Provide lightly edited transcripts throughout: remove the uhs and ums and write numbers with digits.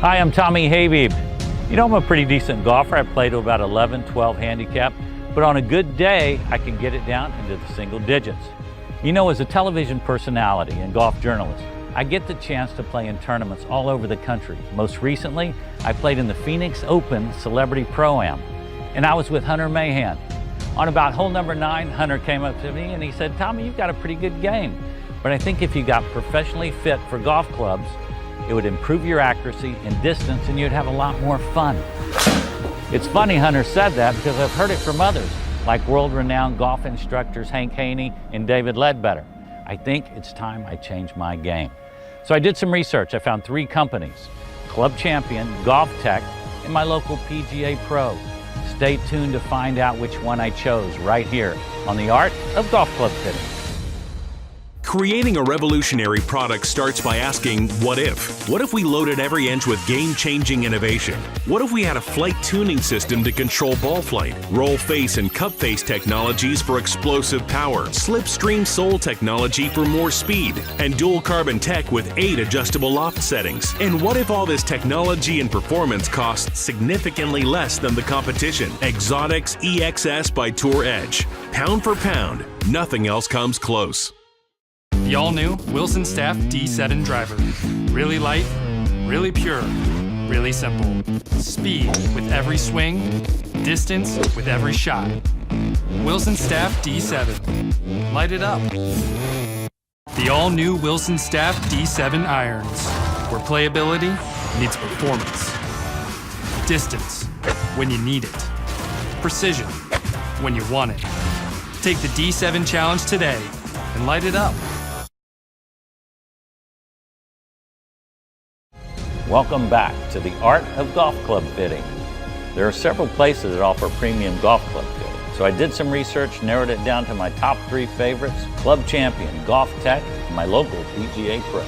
Hi, I'm Tommy Habeeb. You know, I'm a pretty decent golfer. I play to about 11, 12 handicap, but on a good day, I can get it down into the single digits. You know, as a television personality and golf journalist, I get the chance to play in tournaments all over the country. Most recently, I played in the Phoenix Open Celebrity Pro-Am, and I was with Hunter Mahan. On about hole number 9, Hunter came up to me and he said, "Tommy, you've got a pretty good game, but I think if you got professionally fit for golf clubs, it would improve your accuracy and distance and you'd have a lot more fun." It's funny Hunter said that because I've heard it from others, like world-renowned golf instructors Hank Haney and David Ledbetter. I think it's time I change my game. So I did some research. I found 3 companies: Club Champion, Golf Tech, and my local PGA Pro. Stay tuned to find out which one I chose right here on The Art of Golf Club Fitting. Creating a revolutionary product starts by asking, what if? What if we loaded every inch with game-changing innovation? What if we had a flight tuning system to control ball flight, roll face and cup face technologies for explosive power, slipstream sole technology for more speed, and dual carbon tech with 8 adjustable loft settings? And what if all this technology and performance costs significantly less than the competition? Exotics EXS by Tour Edge. Pound for pound, nothing else comes close. The all-new Wilson Staff D7 driver. Really light, really pure, really simple. Speed with every swing, distance with every shot. Wilson Staff D7. Light it up. The all-new Wilson Staff D7 irons, where playability meets performance. Distance when you need it. Precision when you want it. Take the D7 challenge today and light it up. Welcome back to The Art of Golf Club Fitting. There are several places that offer premium golf club fitting, so I did some research, narrowed it down to my top 3 favorites: Club Champion, Golf Tech, and my local PGA Pro.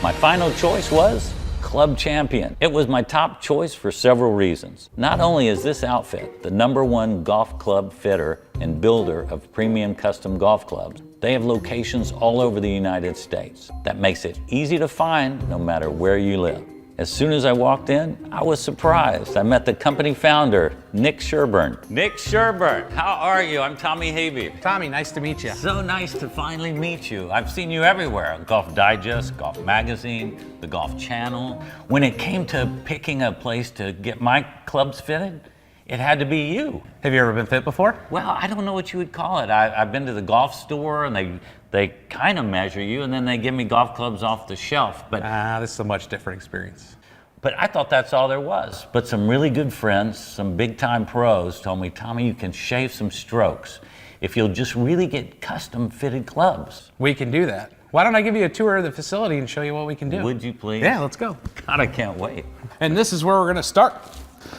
My final choice was Club Champion. It was my top choice for several reasons. Not only is this outfit the #1 golf club fitter and builder of premium custom golf clubs, they have locations all over the United States. That makes it easy to find no matter where you live. As soon as I walked in, I was surprised. I met the company founder, Nick Sherburne. Nick Sherburne, how are you? I'm Tommy Habeeb. Tommy, nice to meet you. So nice to finally meet you. I've seen you everywhere: Golf Digest, Golf Magazine, the Golf Channel. When it came to picking a place to get my clubs fitted, it had to be you. Have you ever been fit before? Well, I don't know what you would call it. I've been to the golf store and they kind of measure you and then they give me golf clubs off the shelf. But this is a much different experience. But I thought that's all there was. But some really good friends, some big time pros told me, "Tommy, you can shave some strokes if you'll just really get custom fitted clubs." We can do that. Why don't I give you a tour of the facility and show you what we can do? Would you please? Yeah, let's go. God, I can't wait. And this is where we're gonna start.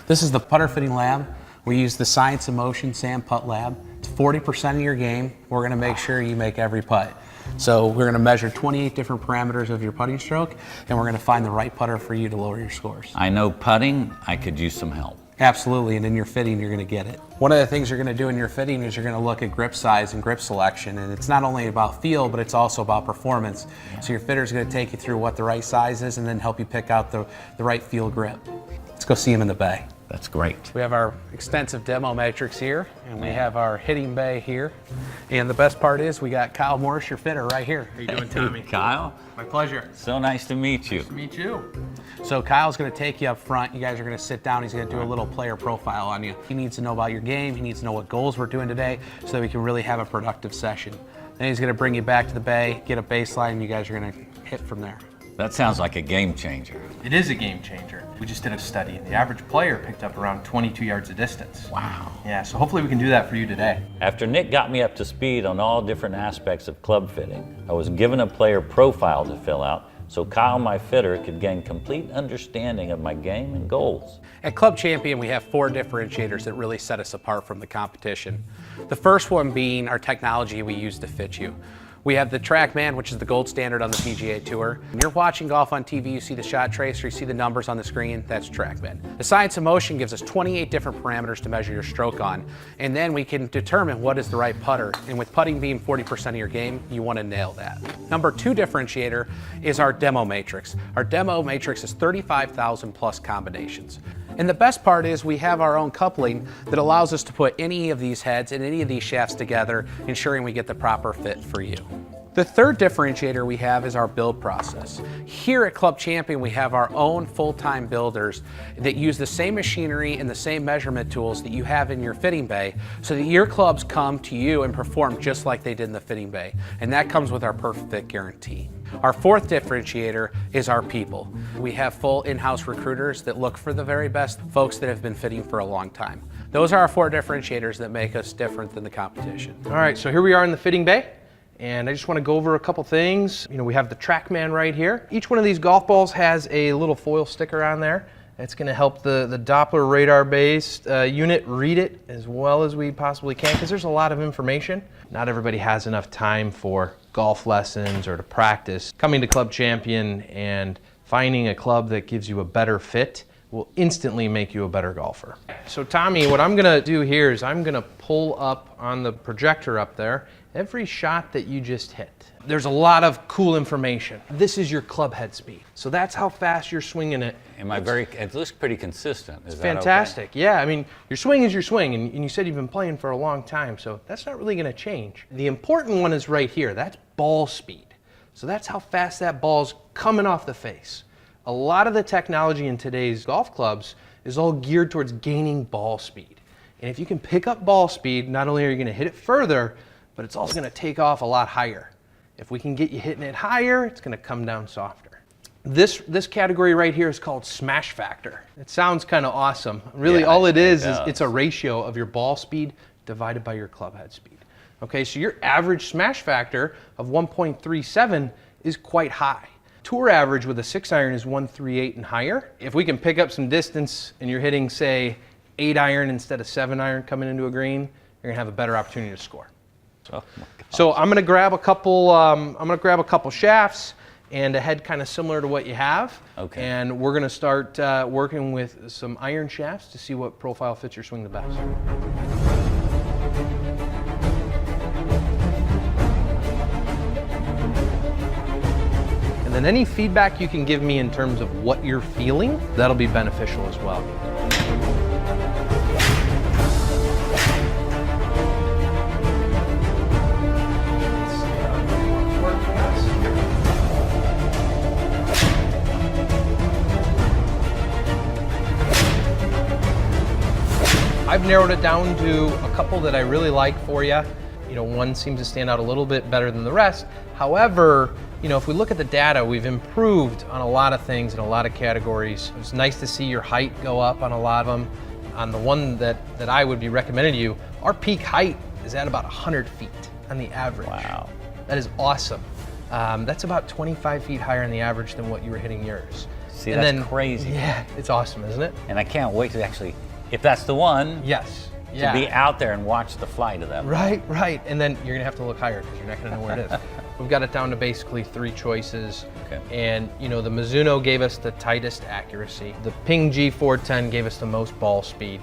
This is the putter fitting lab. We use the Science of Motion Sand Putt Lab. It's 40% of your game. We're gonna make sure you make every putt. So we're gonna measure 28 different parameters of your putting stroke, and we're gonna find the right putter for you to lower your scores. I know putting, I could use some help. Absolutely, and in your fitting, you're gonna get it. One of the things you're gonna do in your fitting is you're gonna look at grip size and grip selection, and it's not only about feel, but it's also about performance. So your fitter's gonna take you through what the right size is and then help you pick out the right feel grip. Let's go see him in the bay. That's great. We have our extensive demo matrix here, and we have our hitting bay here. And the best part is we got Kyle Morris, your fitter, right here. How you doing, Tommy? Kyle, My pleasure. so nice to meet you. Nice to meet you. So Kyle's gonna take you up front. You guys are gonna sit down. He's gonna do a little player profile on you. He needs to know about your game. He needs to know what goals we're doing today so that we can really have a productive session. Then he's gonna bring you back to the bay, get a baseline, and you guys are gonna hit from there. That sounds like a game changer. It is a game changer. We just did a study, and the average player picked up around 22 yards of distance. Wow. Yeah, so hopefully we can do that for you today. After Nick got me up to speed on all different aspects of club fitting, I was given a player profile to fill out so Kyle, my fitter, could gain complete understanding of my game and goals. At Club Champion, we have 4 differentiators that really set us apart from the competition. The first one being our technology we use to fit you. We have the TrackMan, which is the gold standard on the PGA Tour. When you're watching golf on TV, you see the shot tracer, you see the numbers on the screen, that's TrackMan. The Science of Motion gives us 28 different parameters to measure your stroke on, and then we can determine what is the right putter. And with putting being 40% of your game, you want to nail that. Number 2 differentiator is our demo matrix. Our demo matrix is 35,000 plus combinations. And the best part is we have our own coupling that allows us to put any of these heads and any of these shafts together, ensuring we get the proper fit for you. The third differentiator we have is our build process. Here at Club Champion, we have our own full-time builders that use the same machinery and the same measurement tools that you have in your fitting bay, so that your clubs come to you and perform just like they did in the fitting bay. And that comes with our perfect fit guarantee. Our fourth differentiator is our people. We have full in-house recruiters that look for the very best folks that have been fitting for a long time. Those are our 4 differentiators that make us different than the competition. All right, so here we are in the fitting bay, and I just want to go over a couple things. You know, we have the TrackMan right here. Each one of these golf balls has a little foil sticker on there. It's going to help the Doppler radar-based unit read it as well as we possibly can, because there's a lot of information. Not everybody has enough time for golf lessons or to practice. Coming to Club Champion and finding a club that gives you a better fit will instantly make you a better golfer. So Tommy, what I'm gonna do here is I'm gonna pull up on the projector up there every shot that you just hit. There's a lot of cool information. This is your club head speed. So that's how fast you're swinging it. It looks pretty consistent. Is that Fantastic. okay? Yeah, I mean, your swing is your swing, and you said you've been playing for a long time, so that's not really gonna change. The important one is right here. That's ball speed. So that's how fast that ball's coming off the face. A lot of the technology in today's golf clubs is all geared towards gaining ball speed. And if you can pick up ball speed, not only are you gonna hit it further, but it's also gonna take off a lot higher. If we can get you hitting it higher, it's gonna come down softer. This category right here is called smash factor. It sounds kind of awesome. Really, Yeah, all it is it's a ratio of your ball speed divided by your club head speed. Okay, so your average smash factor of 1.37 is quite high. Tour average with a 6-iron is 138 and higher. If we can pick up some distance and you're hitting, say, 8-iron instead of 7-iron coming into a green, you're gonna have a better opportunity to score. Oh my God. So I'm gonna grab a couple shafts and a head kind of similar to what you have. Okay. And we're gonna start working with some iron shafts to see what profile fits your swing the best. And then any feedback you can give me in terms of what you're feeling, that'll be beneficial as well. I've narrowed it down to a couple that I really like for you. You know, one seems to stand out a little bit better than the rest. However, you know, if we look at the data, we've improved on a lot of things in a lot of categories. It's nice to see your height go up on a lot of them. On the one that I would be recommending to you, our peak height is at about 100 feet on the average. Wow. That is awesome. That's about 25 feet higher on the average than what you were hitting yours. See, that's crazy. Yeah, it's awesome, isn't it? And I can't wait to actually, if that's the one, Yes. to be out there and watch the flight of that. Right. And then you're gonna have to look higher because you're not gonna know where it is. We've got it down to basically 3 choices. Okay. And you know, the Mizuno gave us the tightest accuracy. The Ping G410 gave us the most ball speed.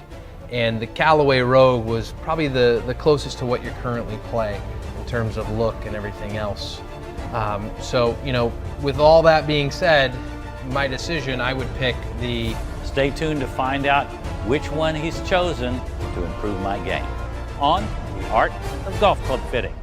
And the Callaway Rogue was probably the closest to what you're currently playing in terms of look and everything else. So, you know, with all that being said, my decision, I would pick the... Stay tuned to find out which one he's chosen to improve my game on The Art of Golf Club Fitting.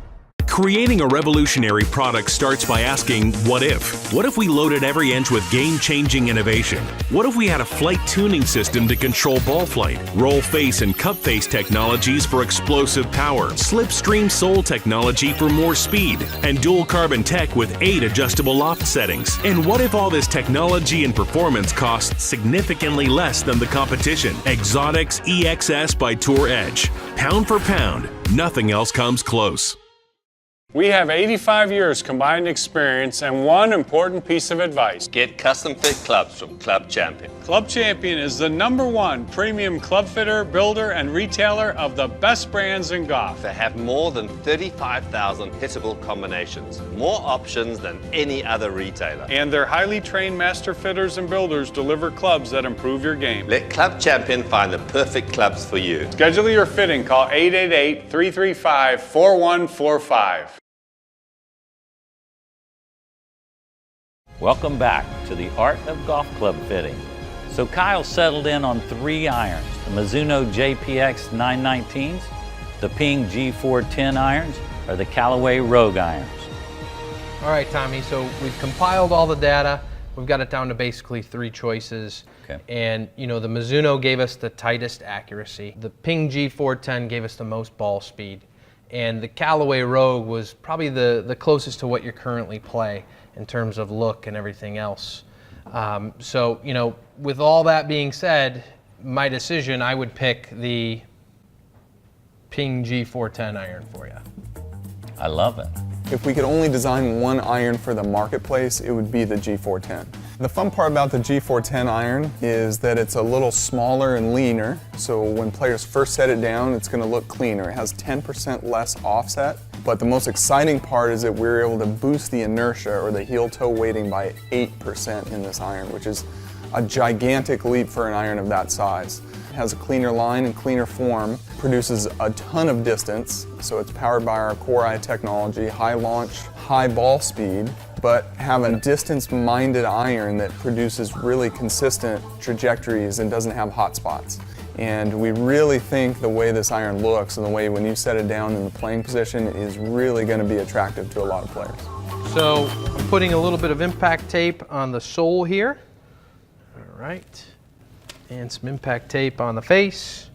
Creating a revolutionary product starts by asking, what if? What if we loaded every inch with game-changing innovation? What if we had a flight tuning system to control ball flight, roll face and cup face technologies for explosive power, slipstream sole technology for more speed, and dual carbon tech with 8 adjustable loft settings? And what if all this technology and performance costs significantly less than the competition? Exotics EXS by Tour Edge. Pound for pound, nothing else comes close. We have 85 years combined experience and one important piece of advice. Get custom fit clubs from Club Champion. Club Champion is the #1 premium club fitter, builder, and retailer of the best brands in golf. They have more than 35,000 hittable combinations, more options than any other retailer. And their highly trained master fitters and builders deliver clubs that improve your game. Let Club Champion find the perfect clubs for you. Schedule your fitting. Call 888-335-4145. Welcome back to the art of golf club fitting. So Kyle settled in on 3 irons, the Mizuno JPX 919s, the Ping G410 irons, or the Callaway Rogue irons. All right, Tommy, so we've compiled all the data. We've got it down to basically 3 choices. Okay. And, you know, the Mizuno gave us the tightest accuracy. The Ping G410 gave us the most ball speed. And the Callaway Rogue was probably the closest to what you currently play in terms of look and everything else. So, you know, with all that being said, my decision, I would pick the Ping G410 iron for you. I love it. If we could only design one iron for the marketplace, it would be the G410. The fun part about the G410 iron is that it's a little smaller and leaner, so when players first set it down, it's going to look cleaner. It has 10% less offset, but the most exciting part is that we're able to boost the inertia or the heel-toe weighting by 8% in this iron, which is a gigantic leap for an iron of that size. It has a cleaner line and cleaner form, produces a ton of distance, so it's powered by our Core I technology, high launch, high ball speed, but have a distance-minded iron that produces really consistent trajectories and doesn't have hot spots. And we really think the way this iron looks and the way when you set it down in the playing position is really going to be attractive to a lot of players. So I'm putting a little bit of impact tape on the sole here. All right. And some impact tape on the face.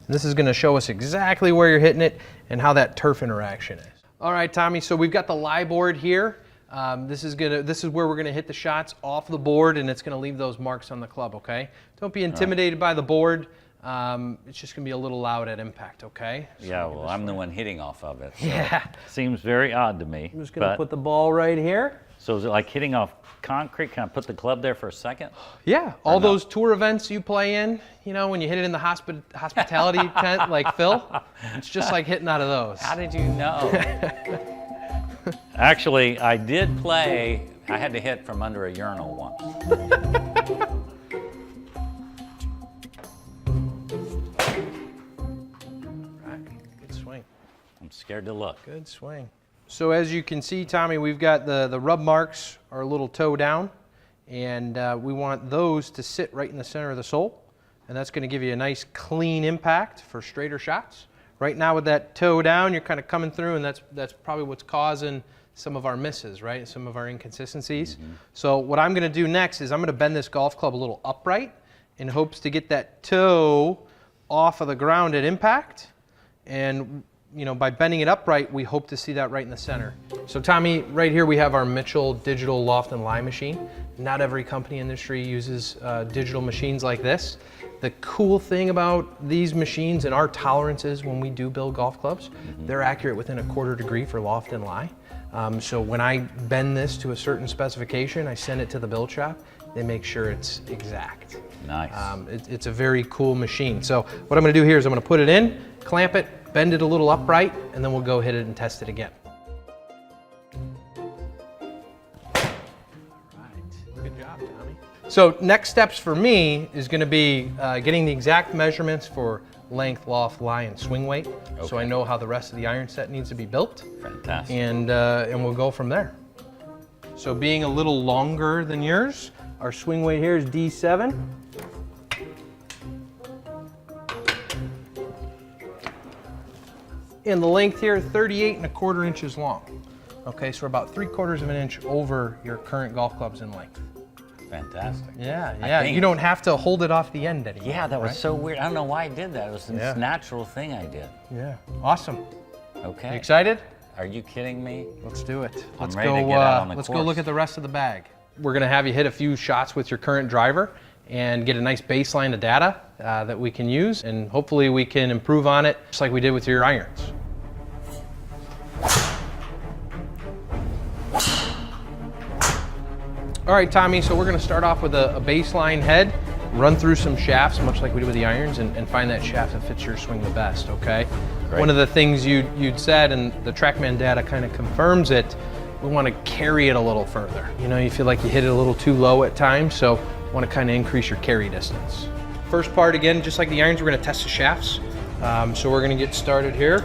And this is going to show us exactly where you're hitting it and how that turf interaction is. All right, Tommy, so we've got the lie board here. This is where we're gonna hit the shots off the board, and it's gonna leave those marks on the club, okay? Don't be intimidated by the board. It's just gonna be a little loud at impact, okay? So Yeah, well, I'm the one hitting off of it. So yeah. Seems very odd to me. I'm just gonna put the ball right here. So is it like hitting off concrete? Can I put the club there for a second? Yeah, all those tour events you play in, you know, when you hit it in the hospitality tent like Phil, it's just like hitting out of those. How did you know? Actually, I did play, I had to hit from under a urinal once. Right, good swing. I'm scared to look. Good swing. So as you can see, Tommy, we've got the rub marks are a little toe down, and we want those to sit right in the center of the sole, and that's going to give you a nice clean impact for straighter shots. Right now with that toe down, you're kind of coming through, and that's probably what's causing some of our misses, right? Some of our inconsistencies. Mm-hmm. So what I'm going to do next is I'm going to bend this golf club a little upright in hopes to get that toe off of the ground at impact, and you know, by bending it upright, we hope to see that right in the center. So Tommy, right here we have our Mitchell digital loft and lie machine. Not every company in the industry uses digital machines like this. The cool thing about these machines and our tolerances when we do build golf clubs, they're accurate within a 1/4 degree for loft and lie. So when I bend this to a certain specification, I send it to the build shop. They make sure it's exact. Nice. It's a very cool machine. So what I'm going to do here is I'm going to put it in, clamp it, bend it a little upright, and then we'll go hit it and test it again. Good job, Tommy. So next steps for me is going to be getting the exact measurements for length, loft, lie, and swing weight. Okay. So I know how the rest of the iron set needs to be built. Fantastic. And we'll go from there. So being a little longer than yours, our swing weight here is D7. And the length here, 38¼ inches long. Okay, so we're about 3/4 of an inch over your current golf clubs in length. Fantastic. Yeah. You don't have to hold it off the end anymore. Yeah, that was right? so weird. I don't know why I did that. It was this natural thing I did. Yeah, awesome. Okay. You excited? Are you kidding me? Let's do it. I'm ready to get out on the let's course. go look at the rest of the bag. We're gonna have you hit a few shots with your current driver and get a nice baseline of data that we can use, and hopefully we can improve on it just like we did with your irons. All right, Tommy, so we're gonna start off with a baseline head, run through some shafts, much like we did with the irons, and find that shaft that fits your swing the best, okay? Great. One of the things you'd said, and the TrackMan data kind of confirms it, we want to carry it a little further. You know, you feel like you hit it a little too low at times, so you want to kind of increase your carry distance. First part, again, just like the irons, we're going to test the shafts. So we're going to get started here.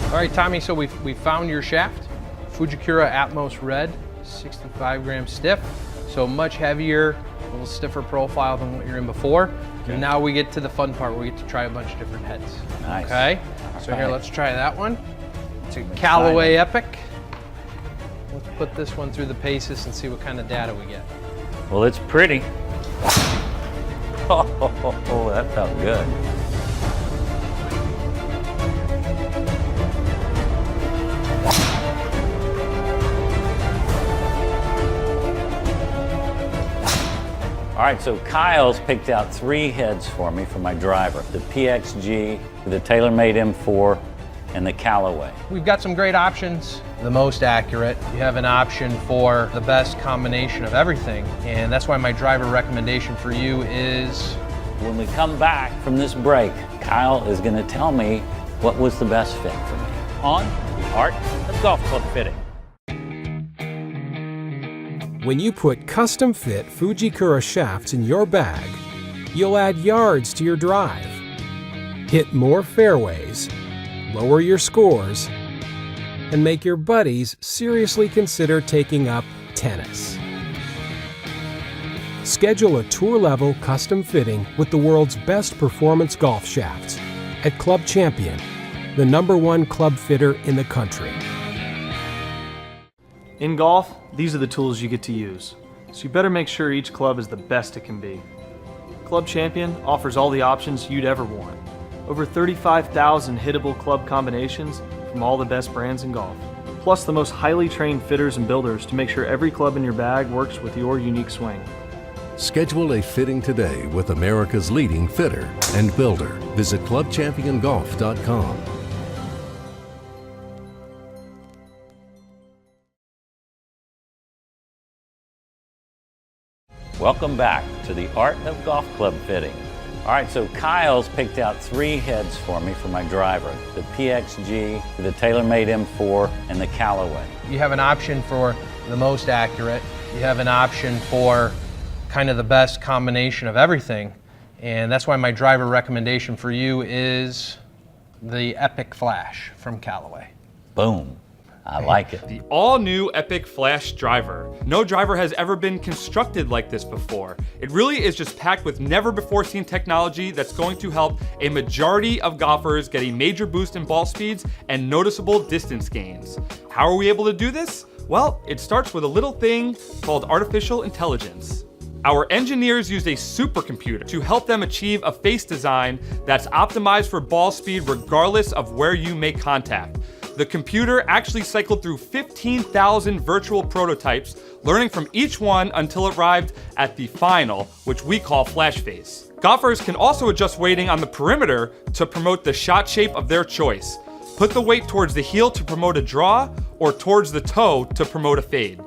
All right, Tommy, so we found your shaft. Fujikura Atmos Red, 65 grams stiff, so much heavier, a little stiffer profile than what you're in before. Okay. And now we get to the fun part where we get to try a bunch of different heads. Nice. Okay, so here, let's try that one. It's a Callaway Epic. Let's put this one through the paces and see what kind of data we get. Well, it's pretty. Oh, that felt good. All right, so Kyle's picked out 3 heads for me for my driver, the PXG, the TaylorMade M4, and the Callaway. We've got some great options. The most accurate. You have an option for the best combination of everything, and that's why my driver recommendation for you is... When we come back from this break, Kyle is going to tell me what was the best fit for me on The Art of Golf Club Fitting. When you put custom-fit Fujikura shafts in your bag, you'll add yards to your drive, hit more fairways, lower your scores, and make your buddies seriously consider taking up tennis. Schedule a tour-level custom fitting with the world's best performance golf shafts at Club Champion, the #1 club fitter in the country. In golf, these are the tools you get to use, so you better make sure each club is the best it can be. Club Champion offers all the options you'd ever want. Over 35,000 hittable club combinations from all the best brands in golf, plus the most highly trained fitters and builders to make sure every club in your bag works with your unique swing. Schedule a fitting today with America's leading fitter and builder. Visit clubchampiongolf.com. Welcome back to The Art of Golf Club Fitting. All right, so Kyle's picked out 3 heads for me for my driver, the PXG, the TaylorMade M4, and the Callaway. You have an option for the most accurate. You have an option for kind of the best combination of everything. And that's why my driver recommendation for you is the Epic Flash from Callaway. Boom. I like it. The all-new Epic Flash driver. No driver has ever been constructed like this before. It really is just packed with never-before-seen technology that's going to help a majority of golfers get a major boost in ball speeds and noticeable distance gains. How are we able to do this? Well, it starts with a little thing called artificial intelligence. Our engineers used a supercomputer to help them achieve a face design that's optimized for ball speed regardless of where you make contact. The computer actually cycled through 15,000 virtual prototypes, learning from each one until it arrived at the final, which we call flash face. Golfers can also adjust weighting on the perimeter to promote the shot shape of their choice. Put the weight towards the heel to promote a draw, or towards the toe to promote a fade.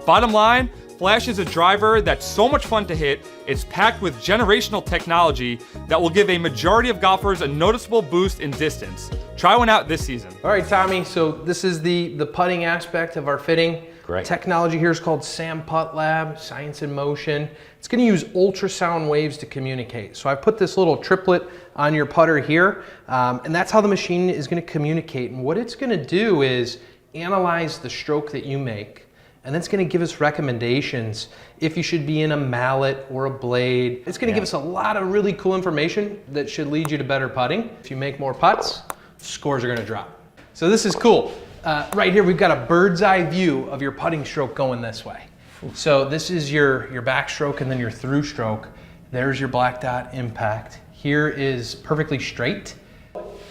Bottom line, Flash is a driver that's so much fun to hit, it's packed with generational technology that will give a majority of golfers a noticeable boost in distance. Try one out this season. All right, Tommy, so this is the putting aspect of our fitting. Great. Technology here is called Sam Putt Lab, Science in Motion. It's gonna use ultrasound waves to communicate. So I put this little triplet on your putter here, and that's how the machine is gonna communicate. And what it's gonna do is analyze the stroke that you make, and then it's gonna give us recommendations if you should be in a mallet or a blade. It's gonna give us a lot of really cool information that should lead you to better putting. If you make more putts, scores are gonna drop. So this is cool. Right here, we've got a bird's eye view of your putting stroke going this way. So this is your backstroke and then your through stroke. There's your black dot impact. Here is perfectly straight.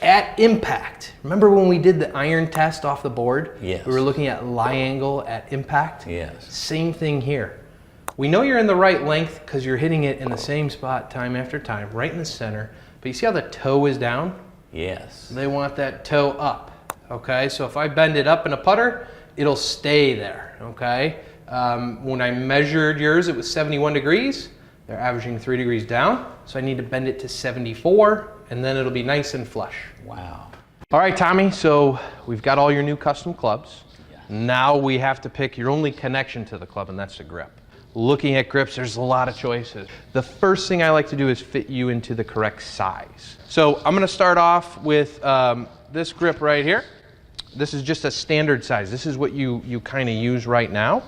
At impact, remember when we did the iron test off the board? Yes. We were looking at lie angle at impact? Yes. Same thing here. We know you're in the right length because you're hitting it in the same spot time after time, right in the center. But you see how the toe is down? Yes. They want that toe up, okay? So if I bend it up in a putter, it'll stay there, okay? When I measured yours, it was 71 degrees. They're averaging 3 degrees down. So I need to bend it to 74, and then it'll be nice and flush. Wow. All right, Tommy, so we've got all your new custom clubs. Yeah. Now we have to pick your only connection to the club, and that's the grip. Looking at grips, there's a lot of choices. The first thing I like to do is fit you into the correct size. So I'm gonna start off with this grip right here. This is just a standard size. This is what you kind of use right now.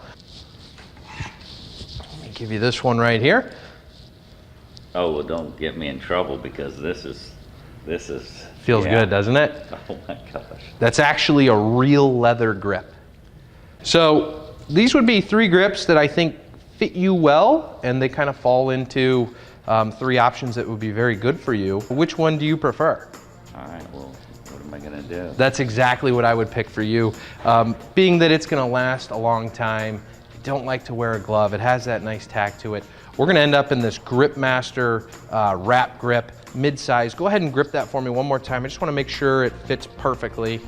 Let me give you this one right here. Oh, well, don't get me in trouble because this is. Feels good, doesn't it? Oh my gosh. That's actually a real leather grip. So these would be 3 grips that I think fit you well, and they kind of fall into 3 options that would be very good for you. Which one do you prefer? All right, well, what am I gonna do? That's exactly what I would pick for you. Being that it's gonna last a long time, you don't like to wear a glove, it has that nice tack to it. We're gonna end up in this Grip Master wrap grip, mid-size. Go ahead and grip that for me one more time. I just wanna make sure it fits perfectly.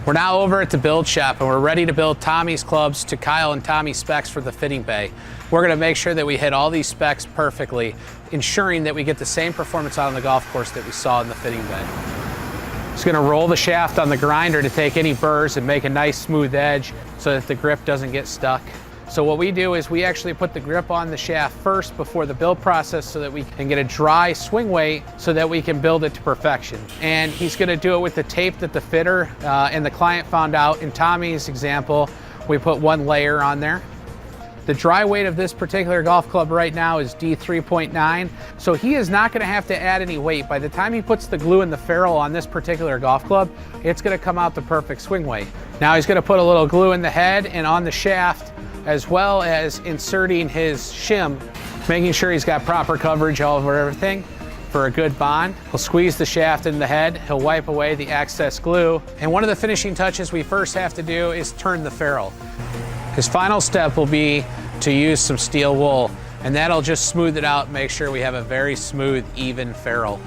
We're now over at the build shop and we're ready to build Tommy's clubs to Kyle and Tommy's specs for the fitting bay. We're gonna make sure that we hit all these specs perfectly, ensuring that we get the same performance out on the golf course that we saw in the fitting bay. Just gonna roll the shaft on the grinder to take any burrs and make a nice smooth edge so that the grip doesn't get stuck. So what we do is we actually put the grip on the shaft first before the build process so that we can get a dry swing weight so that we can build it to perfection. And he's gonna do it with the tape that the fitter and the client found out. In Tommy's example, we put 1 layer on there. The dry weight of this particular golf club right now is D3.9, so he is not gonna have to add any weight. By the time he puts the glue in the ferrule on this particular golf club, it's gonna come out the perfect swing weight. Now he's gonna put a little glue in the head and on the shaft, as well as inserting his shim, making sure he's got proper coverage all over everything for a good bond. He'll squeeze the shaft in the head, he'll wipe away the excess glue, and one of the finishing touches we first have to do is turn the ferrule. His final step will be to use some steel wool, and that'll just smooth it out and make sure we have a very smooth, even ferrule.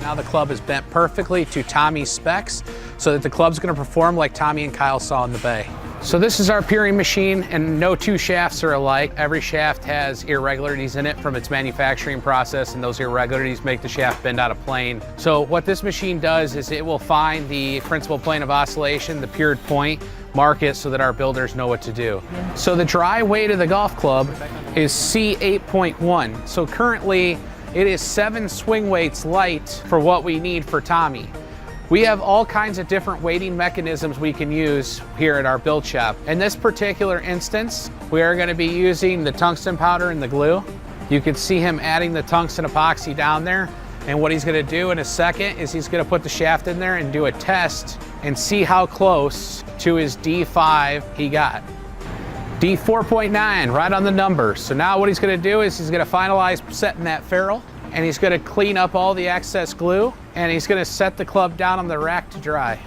Now the club is bent perfectly to Tommy's specs so that the club's gonna perform like Tommy and Kyle saw in the bay. So this is our peering machine, and no 2 shafts are alike. Every shaft has irregularities in it from its manufacturing process, and those irregularities make the shaft bend out of plane. So what this machine does is it will find the principal plane of oscillation, the peered point, mark it so that our builders know what to do. So the dry weight of the golf club is C8.1. So currently it is 7 swing weights light for what we need for Tommy. We have all kinds of different weighting mechanisms we can use here at our build shop. In this particular instance, we are going to be using the tungsten powder and the glue. You can see him adding the tungsten epoxy down there. And what he's going to do in a second is he's going to put the shaft in there and do a test and see how close to his D5 he got. D4.9, right on the number. So now what he's going to do is he's going to finalize setting that ferrule, and he's going to clean up all the excess glue, and he's going to set the club down on the rack to dry.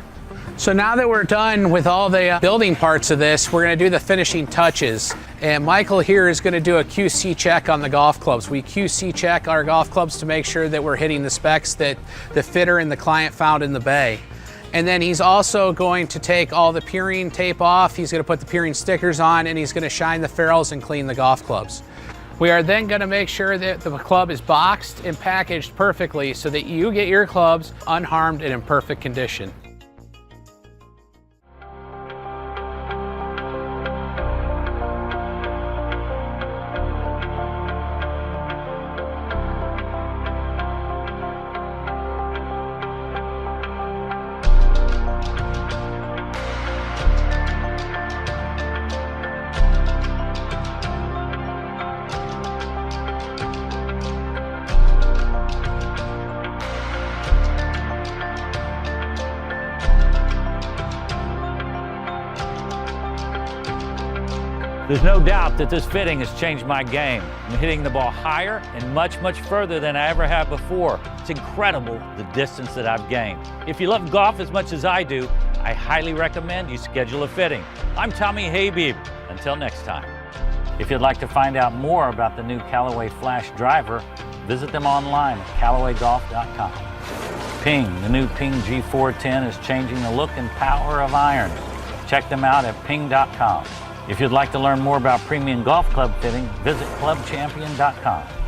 So now that we're done with all the building parts of this, we're going to do the finishing touches. And Michael here is going to do a QC check on the golf clubs. We QC check our golf clubs to make sure that we're hitting the specs that the fitter and the client found in the bay. And then he's also going to take all the peering tape off. He's going to put the peering stickers on, and he's going to shine the ferrules and clean the golf clubs. We are then going to make sure that the club is boxed and packaged perfectly so that you get your clubs unharmed and in perfect condition. There's no doubt that this fitting has changed my game. I'm hitting the ball higher and much, much further than I ever have before. It's incredible the distance that I've gained. If you love golf as much as I do, I highly recommend you schedule a fitting. I'm Tommy Habeeb. Until next time. If you'd like to find out more about the new Callaway Flash driver, visit them online at CallawayGolf.com. Ping, the new Ping G410 is changing the look and power of irons. Check them out at ping.com. If you'd like to learn more about premium golf club fitting, visit clubchampion.com.